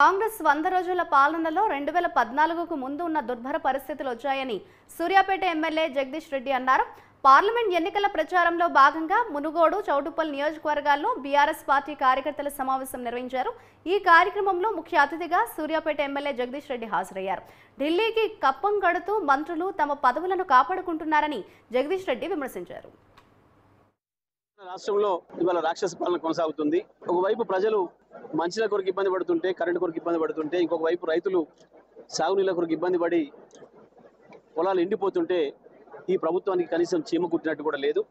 కాంగ్రెస్ 100 రోజుల పాలనలో 2014కు ముందు ఉన్న దుర్భర పరిస్థితులు వచ్చాయని సూర్యాపేట ఎమ్మెల్యే జగదీష్ రెడ్డి అన్నారు. పార్లమెంట్ ఎన్నికల ప్రచారంలో భాగంగా మునుగోడు, చౌటుప్పల్ నియోజకవర్గాల్లో బీఆర్ఎస్ పార్టీ కార్యకర్తల సమావేశం నిర్వహించారు. ఈ కార్యక్రమంలో ముఖ్య అతిథిగా సూర్యాపేట ఎమ్మెల్యే జగదీష్ రెడ్డి హాజరయ్యారు. ఢిల్లీకి కప్పం కడుతూ మంత్రులు తమ పదవులను కాపాడుకుంటున్నారని జగదీష్ రెడ్డి విమర్శించారు. రాష్ట్రంలో ఇవాళ రాక్షస పాలన కొనసాగుతుంది. ఒకవైపు ప్రజలు మంచిల కొరకు ఇబ్బంది పడుతుంటే, కరెంటు కొరకు ఇబ్బంది పడుతుంటే, ఇంకొక వైపు రైతులు సాగునీళ్ళ కొరకు ఇబ్బంది పడి పొలాలు ఎండిపోతుంటే ఈ ప్రభుత్వానికి కనీసం చీమ కుట్టినట్టు కూడా లేదు.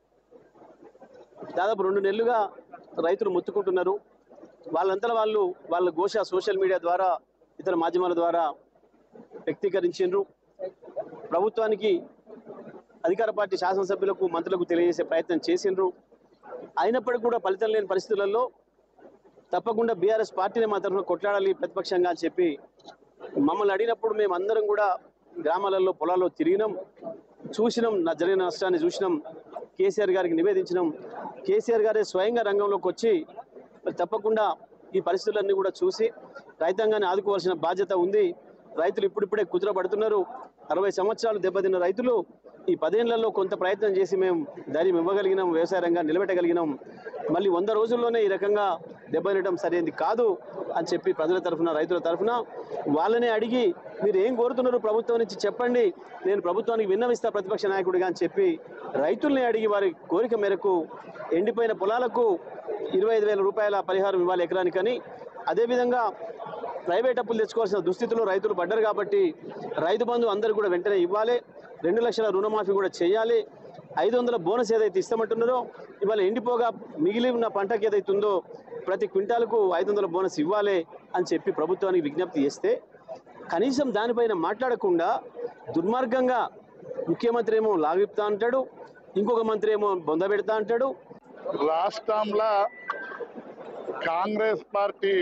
దాదాపు 2 నెలలుగా రైతులు మొత్తుకుంటున్నారు. వాళ్ళంతా వాళ్ళ ఘోష సోషల్ మీడియా ద్వారా, ఇతర మాధ్యమాల ద్వారా వ్యక్తీకరించారు. ప్రభుత్వానికి, అధికార పార్టీ శాసనసభ్యులకు, మంత్రులకు తెలియజేసే ప్రయత్నం చేసిండ్రు. అయినప్పటికీ కూడా ఫలితం లేని పరిస్థితులలో తప్పకుండా బీఆర్ఎస్ పార్టీని మా తరఫున కొట్లాడాలి ప్రతిపక్షంగా అని చెప్పి మమ్మల్ని అడిగినప్పుడు మేము అందరం కూడా గ్రామాలలో, పొలాల్లో తిరిగినాం, చూసినాం, జరిగిన నష్టాన్ని చూసినాం, కేసీఆర్ గారికి నివేదించినాం. కేసీఆర్ గారే స్వయంగా రంగంలోకి వచ్చి తప్పకుండా ఈ పరిస్థితులన్నీ కూడా చూసి రైతాంగాన్ని ఆదుకోవాల్సిన బాధ్యత ఉంది. రైతులు ఇప్పుడిప్పుడే కుదురపడుతున్నారు. 60 సంవత్సరాలు దెబ్బతిన్న రైతులు ఈ 10 ఏళ్లలో కొంత ప్రయత్నం చేసి మేము ధైర్యం ఇవ్వగలిగినాం, వ్యవసాయ రంగాన్ని నిలబెట్టగలిగినాం. మళ్ళీ 100 రోజుల్లోనే ఈ రకంగా దెబ్బతినడం సరైనది కాదు అని చెప్పి ప్రజల తరఫున, రైతుల తరఫున వాళ్ళనే అడిగి మీరు ఏం కోరుతున్నారు ప్రభుత్వం నుంచి చెప్పండి, నేను ప్రభుత్వానికి విన్నవిస్తా ప్రతిపక్ష నాయకుడిగా అని చెప్పి రైతుల్ని అడిగి వారి కోరిక మేరకు ఎండిపోయిన పొలాలకు 25,000 రూపాయల పరిహారం ఇవ్వాలి ఎకరానికని, అదేవిధంగా ప్రైవేట్ అప్పులు తెచ్చుకోవాల్సిన దుస్థితిలో రైతులు పడ్డారు కాబట్టి రైతు బంధు అందరూ కూడా వెంటనే ఇవ్వాలి, 2 లక్షల రుణమాఫీ కూడా చేయాలి, 500 బోనస్ ఏదైతే ఇస్తామంటున్నారో ఇవాళ ఎండిపోగా మిగిలి ఉన్న పంటకి ఏదైతుందో ప్రతి క్వింటాలకు 500 బోనస్ ఇవ్వాలి అని చెప్పి ప్రభుత్వానికి విజ్ఞప్తి చేస్తే కనీసం దానిపైన మాట్లాడకుండా దుర్మార్గంగా ముఖ్యమంత్రి ఏమో లాగిపుతా అంటాడు, ఇంకొక మంత్రి ఏమో బొంద పెడతా అంటాడు. రాష్ట్రంలో కాంగ్రెస్ పార్టీ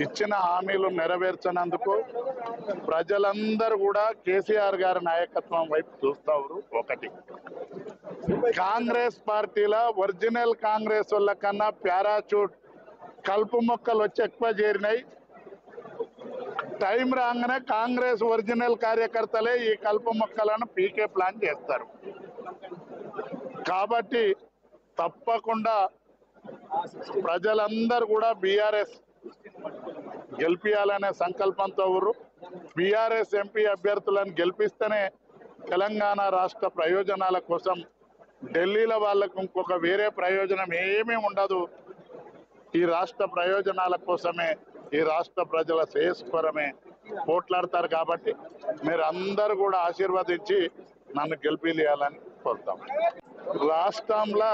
ఇచ్చిన హామీలు నెరవేర్చినందుకు ప్రజలందరూ కూడా కేసీఆర్ గారి నాయకత్వం వైపు చూస్తారు. ఒకటి, కాంగ్రెస్ పార్టీలో ఒరిజినల్ కాంగ్రెస్ వాళ్ళ కన్నా పారాచూట్ కలుపు మొక్కలు వచ్చి ఎక్కువ చేరినాయి. టైం రాగానే కాంగ్రెస్ ఒరిజినల్ కార్యకర్తలే ఈ కలుపు మొక్కలను పీకే ప్లాన్ చేస్తారు. కాబట్టి తప్పకుండా ప్రజలందరూ కూడా బీఆర్ఎస్ గెలిపియాలనే సంకల్పంతో ఉన్నారు. బీఆర్ఎస్ ఎంపీ అభ్యర్థులను గెలిపిస్తేనే తెలంగాణ రాష్ట్ర ప్రయోజనాల కోసం, ఢిల్లీలో వాళ్ళకు ఇంకొక వేరే ప్రయోజనం ఏమీ ఉండదు. ఈ రాష్ట్ర ప్రయోజనాల కోసమే, ఈ రాష్ట్ర ప్రజల శ్రేయస్కరమే పోట్లాడతారు. కాబట్టి మీరు అందరూ కూడా ఆశీర్వదించి నన్ను గెలిపియాలని కోరుతాం. రాష్ట్రంలో